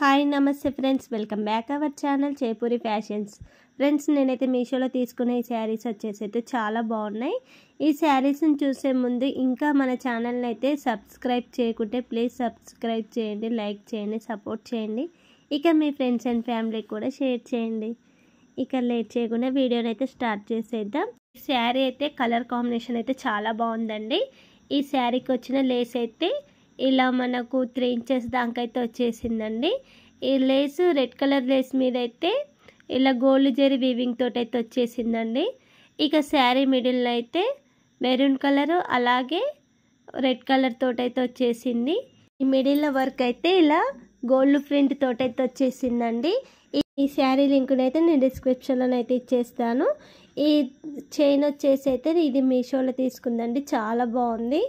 Hi నమస్తే friends, welcome back our channel Jaipuri fashions. Friends, నేనైతే మీషోలో తీసుకునే ఈ శారీస్ వచ్చేసి అయితే చాలా బాగున్నాయి. ఈ శారీస్ని చూసే ముందు ఇంకా మన ఛానల్ని అయితే సబ్స్క్రైబ్ చేయకుంటే ప్లీజ్ సబ్స్క్రైబ్ చేయండి, లైక్ చేయండి, సపోర్ట్ చేయండి. ఇక మీ ఫ్రెండ్స్ అండ్ ఫ్యామిలీకి కూడా షేర్ చేయండి. ఇక లేట్ చేయకుండా వీడియోని అయితే స్టార్ట్ చేసేద్దాం. ఈ శారీ అయితే కలర్ కాంబినేషన్ అయితే చాలా బాగుందండి. ఈ శారీకి వచ్చిన లేస్ అయితే ఇలా మనకు 3 ఇంచెస్ దాకైతే వచ్చేసిందండి. ఈ లేస్ రెడ్ కలర్ లేస్ మీద అయితే ఇలా గోల్డ్ జరీ వీవింగ్ తోటి అయితే వచ్చేసిందండి. ఇక శారీ మిడిల్లో అయితే మెరూన్ కలర్ అలాగే రెడ్ కలర్ తోటి అయితే వచ్చేసింది. ఈ మిడిల్లో వర్క్ అయితే ఇలా గోల్డ్ ప్రింట్ తోటి అయితే వచ్చేసిందండి. ఈ శారీ లింక్ని అయితే నేను డిస్క్రిప్షన్లో అయితే ఇచ్చేస్తాను. ఈ చైన్ వచ్చేసి అయితే ఇది మీషోలో తీసుకుందండి, చాలా బాగుంది.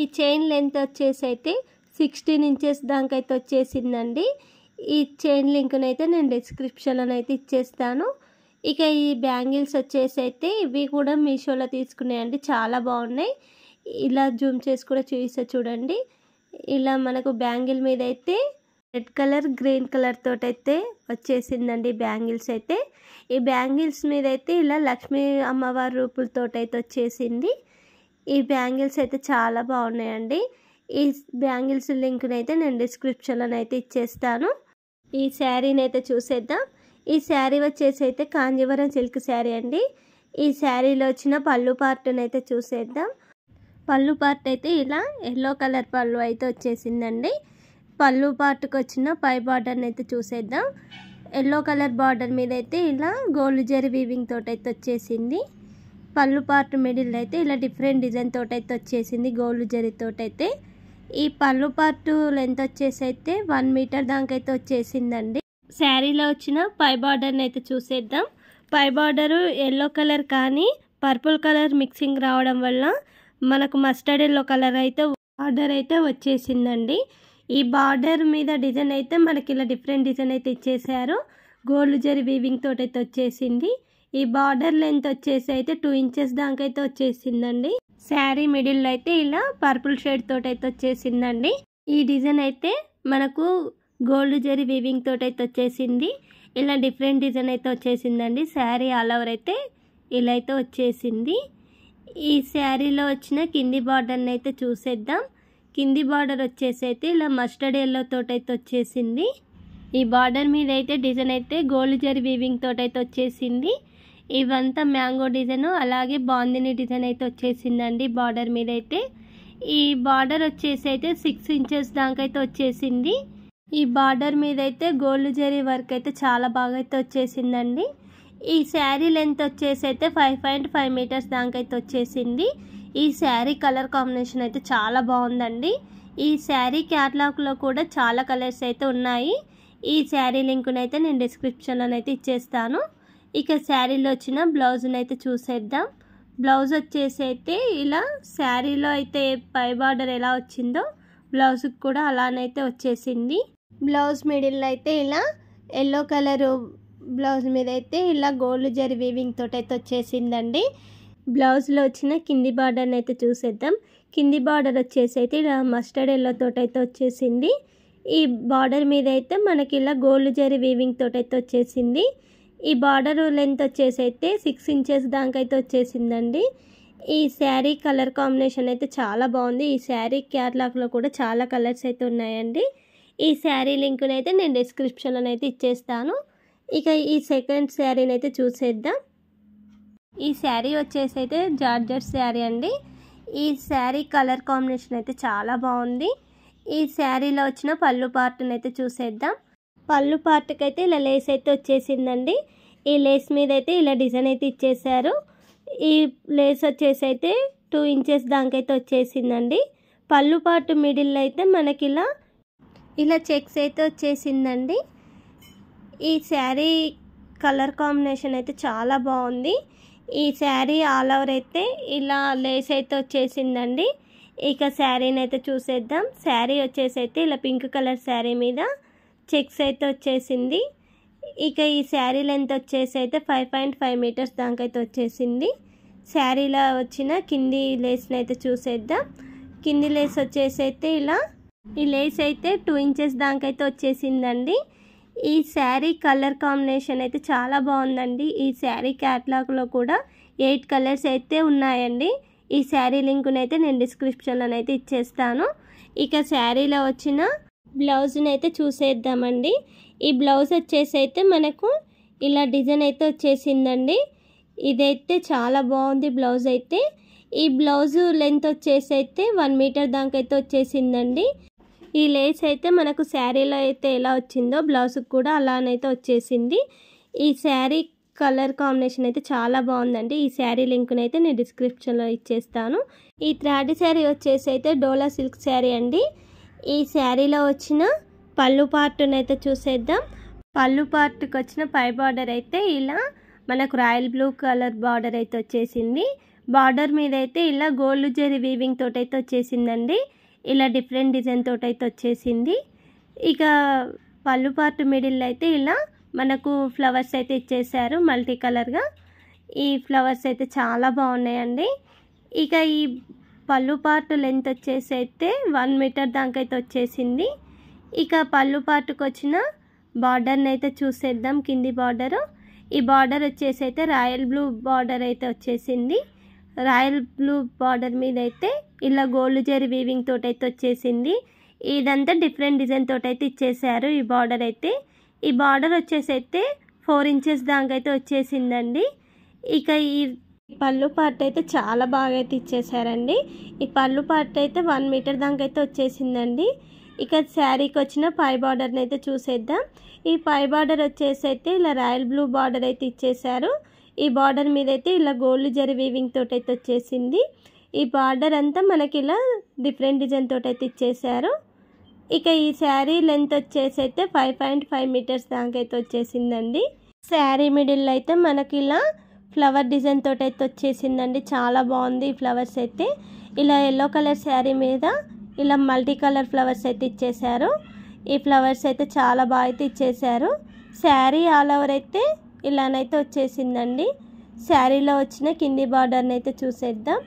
ఈ చైన్ లెంత్ వచ్చేసి అయితే 16 ఇంచెస్ దాకైతే వచ్చేసిందండి. ఈ చైన్ లింక్ని అయితే నేను డిస్క్రిప్షన్లో అయితే ఇచ్చేస్తాను. ఇక ఈ బ్యాంగిల్స్ వచ్చేసి అయితే ఇవి కూడా మీషోలో తీసుకున్నాయండి, చాలా బాగున్నాయి. ఇలా జూమ్ చేసి కూడా చూపిస్తా చూడండి. ఇలా మనకు బ్యాంగిల్ మీద అయితే రెడ్ కలర్ గ్రీన్ కలర్ తోటి అయితే వచ్చేసిందండి బ్యాంగిల్స్ అయితే. ఈ బ్యాంగిల్స్ మీద అయితే ఇలా లక్ష్మీ అమ్మవారి రూపులతోటి అయితే వచ్చేసింది. ఈ బ్యాంగిల్స్ అయితే చాలా బాగున్నాయండి. ఈ బ్యాంగిల్స్ లింక్ని అయితే నేను డిస్క్రిప్షన్లో అయితే ఇచ్చేస్తాను. ఈ శారీని అయితే చూసేద్దాం. ఈ శారీ వచ్చేసి అయితే కాంజీవరం సిల్క్ శారీ అండి. ఈ శారీలో వచ్చిన పళ్ళు పార్ట్ని అయితే చూసేద్దాం. పళ్ళు పార్ట్ అయితే ఇలా ఎల్లో కలర్ పళ్ళు అయితే వచ్చేసిందండి. పళ్ళు పార్ట్కి వచ్చిన పై బార్డర్ని అయితే చూసేద్దాం. ఎల్లో కలర్ బార్డర్ మీద అయితే ఇలా గోల్డ్ జరీ వీవింగ్ తోటి అయితే వచ్చేసింది. పళ్ళు పార్ట్ మిడిల్ అయితే ఇలా డిఫరెంట్ డిజైన్ తోటి అయితే వచ్చేసింది గోల్డ్ జరీ తోటి అయితే. ఈ పళ్ళు పార్ట్ లెంత్ వచ్చేసి అయితే 1 మీటర్ దాకైతే వచ్చేసిందండి. శారీలో వచ్చిన పై బార్డర్ని అయితే చూసేద్దాం. పై బార్డరు ఎల్లో కలర్ కానీ పర్పుల్ కలర్ మిక్సింగ్ రావడం వల్ల మనకు మస్టర్డ్ ఎల్లో కలర్ అయితే బార్డర్ అయితే వచ్చేసిందండి. ఈ బార్డర్ మీద డిజైన్ అయితే మనకి ఇలా డిఫరెంట్ డిజైన్ అయితే ఇచ్చేసారు. గోల్డ్ జరీ వీవింగ్ తోటి అయితే వచ్చేసింది. ఈ బార్డర్ లెంత్ వచ్చేసి అయితే 2 ఇంచెస్ దాకైతే వచ్చేసిందండి. శారీ మిడిల్ అయితే ఇలా పర్పుల్ షేడ్ తోటి అయితే వచ్చేసిందండి. ఈ డిజైన్ అయితే మనకు గోల్డ్ జరీ వీవింగ్ తోటి అయితే వచ్చేసింది. ఇలా డిఫరెంట్ డిజైన్ అయితే వచ్చేసిందండి. శారీ ఆల్ ఓవర్ అయితే ఇలా అయితే వచ్చేసింది. ఈ శారీలో వచ్చిన కింది బార్డర్ని అయితే చూసేద్దాం. కింది బార్డర్ వచ్చేసి అయితే ఇలా మస్టర్డ్ ఎల్లో తోటి అయితే వచ్చేసింది. ఈ బార్డర్ మీద అయితే డిజైన్ అయితే గోల్డ్ జరీ వీవింగ్ తోటి అయితే వచ్చేసింది. ఇవంతా మ్యాంగో డిజైన్ అలాగే బాందిని డిజైన్ అయితే వచ్చేసిందండి బార్డర్ మీద అయితే. ఈ బార్డర్ వచ్చేసి అయితే 6 ఇంచెస్ దాకైతే వచ్చేసింది. ఈ బార్డర్ మీద అయితే గోల్డ్ జరీ వర్క్ అయితే చాలా బాగా అయితే వచ్చేసిందండి. ఈ శారీ లెంత్ వచ్చేసి అయితే 5.5 మీటర్స్ దాకైతే వచ్చేసింది. ఈ శారీ కలర్ కాంబినేషన్ అయితే చాలా బాగుందండి. ఈ శారీ క్యాటలాగ్లో కూడా చాలా కలర్స్ అయితే ఉన్నాయి. ఈ శారీ లింక్ని అయితే నేను డిస్క్రిప్షన్లో అయితే ఇచ్చేస్తాను. ఇక శారీలో వచ్చిన బ్లౌజ్ని అయితే చూసేద్దాం. బ్లౌజ్ వచ్చేసి అయితే ఇలా శారీలో అయితే పై బార్డర్ ఎలా వచ్చిందో బ్లౌజ్కి కూడా అలానైతే వచ్చేసింది. బ్లౌజ్ మిడిల్లో అయితే ఇలా ఎల్లో కలర్ బ్లౌజ్ మీద అయితే ఇలా గోల్డ్ జరీ వీవింగ్ తోటి అయితే వచ్చేసిందండి. బ్లౌజ్లో వచ్చిన కింది బార్డర్ని అయితే చూసేద్దాం. కింది బార్డర్ వచ్చేసి అయితే ఇలా మస్టర్డ్ ఎల్లో తోటి అయితే వచ్చేసింది. ఈ బార్డర్ మీద అయితే మనకి ఇలా గోల్డ్ జరీ వీవింగ్ తోటి అయితే వచ్చేసింది. ఈ బార్డర్ లెంత్ వచ్చేసి అయితే 6 ఇంచెస్ దాకైతే వచ్చేసిందండి. ఈ శారీ కలర్ కాంబినేషన్ అయితే చాలా బాగుంది. ఈ శారీ క్యాటలాగ్లో కూడా చాలా కలర్స్ అయితే ఉన్నాయండి. ఈ శారీ లింక్ని అయితే నేను డిస్క్రిప్షన్లో అయితే ఇచ్చేస్తాను. ఇక ఈ సెకండ్ శారీని అయితే చూసేద్దాం. ఈ శారీ వచ్చేసి అయితే జార్జెట్ శారీ అండి. ఈ శారీ కలర్ కాంబినేషన్ అయితే చాలా బాగుంది. ఈ శారీలో వచ్చిన పళ్ళు పార్ట్ని అయితే చూసేద్దాం. పళ్ళు పార్ట్కి అయితే ఇలా లేస్ అయితే వచ్చేసిందండి. ఈ లేస్ మీద అయితే ఇలా డిజైన్ అయితే ఇచ్చేసారు. ఈ లేస్ వచ్చేసి అయితే 2 ఇంచెస్ దాకైతే వచ్చేసిందండి. పళ్ళు పార్ట్ మిడిల్ అయితే మనకి ఇలా చెక్స్ అయితే వచ్చేసిందండి. ఈ శారీ కలర్ కాంబినేషన్ అయితే చాలా బాగుంది. ఈ శారీ ఆల్ ఓవర్ అయితే ఇలా లేస్ అయితే వచ్చేసిందండి. ఇక శారీని అయితే చూసేద్దాం. శారీ వచ్చేసి అయితే ఇలా పింక్ కలర్ శారీ మీద చెక్స్ అయితే వచ్చేసింది. ఇక ఈ శారీ లెంత్ వచ్చేసి అయితే 5.5 మీటర్స్ దాకైతే వచ్చేసింది. శారీలో వచ్చిన కింది లేస్ని అయితే చూసేద్దాం. కింది లేస్ వచ్చేసి అయితే ఇలా ఈ లేస్ అయితే 2 ఇంచెస్ దాకైతే వచ్చేసిందండి. ఈ శారీ కలర్ కాంబినేషన్ అయితే చాలా బాగుందండి. ఈ శారీ క్యాటలాగ్లో కూడా 8 కలర్స్ అయితే ఉన్నాయండి. ఈ శారీ లింక్ని అయితే నేను డిస్క్రిప్షన్లోనైతే ఇచ్చేస్తాను. ఇక శారీలో వచ్చిన బ్లౌజ్ని అయితే చూసేద్దామండి. ఈ బ్లౌజ్ వచ్చేసి అయితే మనకు ఇలా డిజైన్ అయితే వచ్చేసిందండి. ఇదైతే చాలా బాగుంది బ్లౌజ్ అయితే. ఈ బ్లౌజ్ లెంత్ వచ్చేసి అయితే 1 మీటర్ దాకైతే వచ్చేసిందండి. ఈ లేస్ అయితే మనకు శారీలో అయితే ఎలా వచ్చిందో బ్లౌజ్కి కూడా అలానైతే వచ్చేసింది. ఈ శారీ కలర్ కాంబినేషన్ అయితే చాలా బాగుందండి. ఈ శారీ లింక్ని అయితే నేను డిస్క్రిప్షన్లో ఇచ్చేస్తాను. ఈ థ్రెడ్ శారీ వచ్చేసి అయితే డోలా సిల్క్ శారీ అండి. ఈ శారీలో వచ్చిన పళ్ళు పార్ట్ని అయితే చూసేద్దాం. పళ్ళు పార్ట్కి వచ్చిన పై బార్డర్ అయితే ఇలా మనకు రాయల్ బ్లూ కలర్ బార్డర్ అయితే వచ్చేసింది. బార్డర్ మీద అయితే ఇలా గోల్డ్ జరీ వీవింగ్ తోటి అయితే వచ్చేసిందండి. ఇలా డిఫరెంట్ డిజైన్ తోటి అయితే వచ్చేసింది. ఇక పళ్ళు పార్ట్ మిడిల్లో అయితే ఇలా మనకు ఫ్లవర్స్ అయితే ఇచ్చేసారు మల్టీ కలర్గా. ఈ ఫ్లవర్స్ అయితే చాలా బాగున్నాయండి. ఇక ఈ పళ్ళు పార్ట్ లెంత్ వచ్చేసి అయితే 1 మీటర్ దాకా అయితే వచ్చేసింది. ఇక పళ్ళు పార్ట్కి వచ్చిన బార్డర్ని అయితే చూసేద్దాం. కింది బార్డరు, ఈ బార్డర్ వచ్చేసి అయితే రాయల్ బ్లూ బార్డర్ అయితే వచ్చేసింది. రాయల్ బ్లూ బార్డర్ మీద అయితే ఇలా గోల్డ్ జరీ వీవింగ్ తోటి అయితే వచ్చేసింది. ఇదంతా డిఫరెంట్ డిజైన్ తోటి అయితే ఇచ్చేసారు ఈ బార్డర్ అయితే. ఈ బార్డర్ వచ్చేసి అయితే 4 ఇంచెస్ దాకా అయితే వచ్చేసిందండి. ఇక ఈ పళ్ళు పార్ట్ అయితే చాలా బాగా అయితే ఇచ్చేసారండి. ఈ పళ్ళు పార్ట్ అయితే 1 మీటర్ దాకా అయితే వచ్చేసిందండి. ఇక శారీకి వచ్చిన పై బార్డర్ని అయితే చూసేద్దాం. ఈ పై బార్డర్ వచ్చేసి అయితే ఇలా రాయల్ బ్లూ బార్డర్ అయితే ఇచ్చేసారు. ఈ బార్డర్ మీద అయితే ఇలా గోల్డ్ జరీ వీవింగ్ తోటి అయితే వచ్చేసింది. ఈ బార్డర్ అంతా మనకి ఇలా డిఫరెంట్ డిజైన్ తోటి అయితే ఇచ్చేసారు. ఇక ఈ శారీ లెంత్ వచ్చేసి అయితే 5.5 మీటర్స్ దాకా అయితే వచ్చేసిందండి. శారీ మిడిల్ అయితే మనకి ఇలా ఫ్లవర్ డిజైన్ తోటి అయితే వచ్చేసిందండి. చాలా బాగుంది ఈ ఫ్లవర్స్ అయితే. ఇలా ఎల్లో కలర్ శారీ మీద ఇలా మల్టీ కలర్ ఫ్లవర్స్ అయితే ఇచ్చేసారు. ఈ ఫ్లవర్స్ అయితే చాలా బాగా అయితే ఇచ్చేసారు. శారీ ఆల్ ఓవర్ అయితే ఇలానైతే వచ్చేసిందండి. శారీలో వచ్చిన కింది బార్డర్ని అయితే చూసేద్దాం.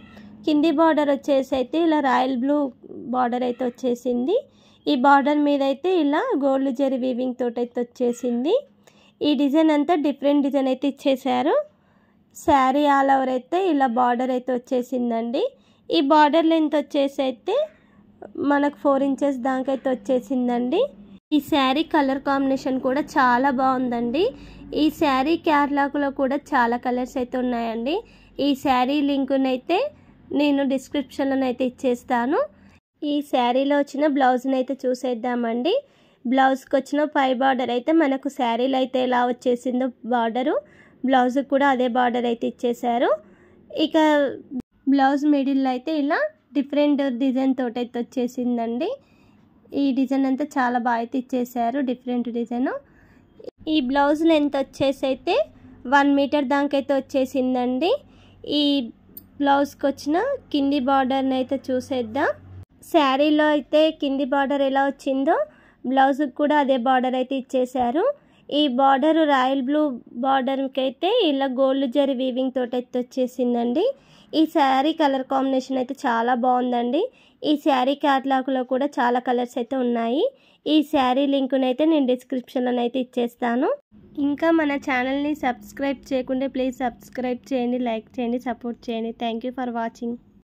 కింది బార్డర్ వచ్చేసి అయితే ఇలా రాయల్ బ్లూ బార్డర్ అయితే వచ్చేసింది. ఈ బార్డర్ మీద అయితే ఇలా గోల్డ్ జరీ వీవింగ్ తోటి అయితే వచ్చేసింది. ఈ డిజైన్ అంతా డిఫరెంట్ డిజైన్ అయితే ఇచ్చేసారు. శారీ ఆల్ ఓవర్ అయితే ఇలా బార్డర్ అయితే వచ్చేసిందండి. ఈ బార్డర్ లెంత్ వచ్చేసి అయితే మనకు 4 ఇంచెస్ దాకా అయితే వచ్చేసిందండి. ఈ శారీ కలర్ కాంబినేషన్ కూడా చాలా బాగుందండి. ఈ శారీ క్యాటలాగ్లో కూడా చాలా కలర్స్ అయితే ఉన్నాయండి. ఈ శారీ లింకుని అయితే నేను డిస్క్రిప్షన్లో అయితే ఇచ్చేస్తాను. ఈ శారీలో వచ్చిన బ్లౌజ్ని అయితే చూసేద్దామండి. బ్లౌజ్కి వచ్చిన పై బార్డర్ అయితే మనకు శారీలో అయితే ఎలా వచ్చేసిందో బార్డరు, బ్లౌజ్కి కూడా అదే బార్డర్ అయితే ఇచ్చేసారు. ఇక బ్లౌజ్ మిడిల్లో అయితే ఇలా డిఫరెంట్ డిజైన్ తోటి అయితే వచ్చేసిందండి. ఈ డిజైన్ అంతా చాలా బాగా అయితే ఇచ్చేసారు, డిఫరెంట్ డిజైన్. ఈ బ్లౌజ్ లెంత్ వచ్చేసి అయితే 1 మీటర్ దాకా అయితే వచ్చేసిందండి. ఈ బ్లౌజ్కి వచ్చిన కింది బార్డర్ని అయితే చూసేద్దాం. శారీలో అయితే కింది బార్డర్ ఎలా వచ్చిందో బ్లౌజ్కి కూడా అదే బార్డర్ అయితే ఇచ్చేసారు. ఈ బార్డర్ రాయల్ బ్లూ బార్డర్కి అయితే ఇలా గోల్డ్ జరీ వీవింగ్ తోటి అయితే వచ్చేసిందండి. ఈ శారీ కలర్ కాంబినేషన్ అయితే చాలా బాగుందండి. ఈ శారీ క్యాటలాగ్లో కూడా చాలా కలర్స్ అయితే ఉన్నాయి. ఈ శారీ లింకుని అయితే నేను డిస్క్రిప్షన్లో అయితే ఇచ్చేస్తాను. ఇంకా మన ఛానల్ని సబ్స్క్రైబ్ చేయకుంటే ప్లీజ్ సబ్స్క్రైబ్ చేయండి, లైక్ చేయండి, సపోర్ట్ చేయండి. Thank you for watching.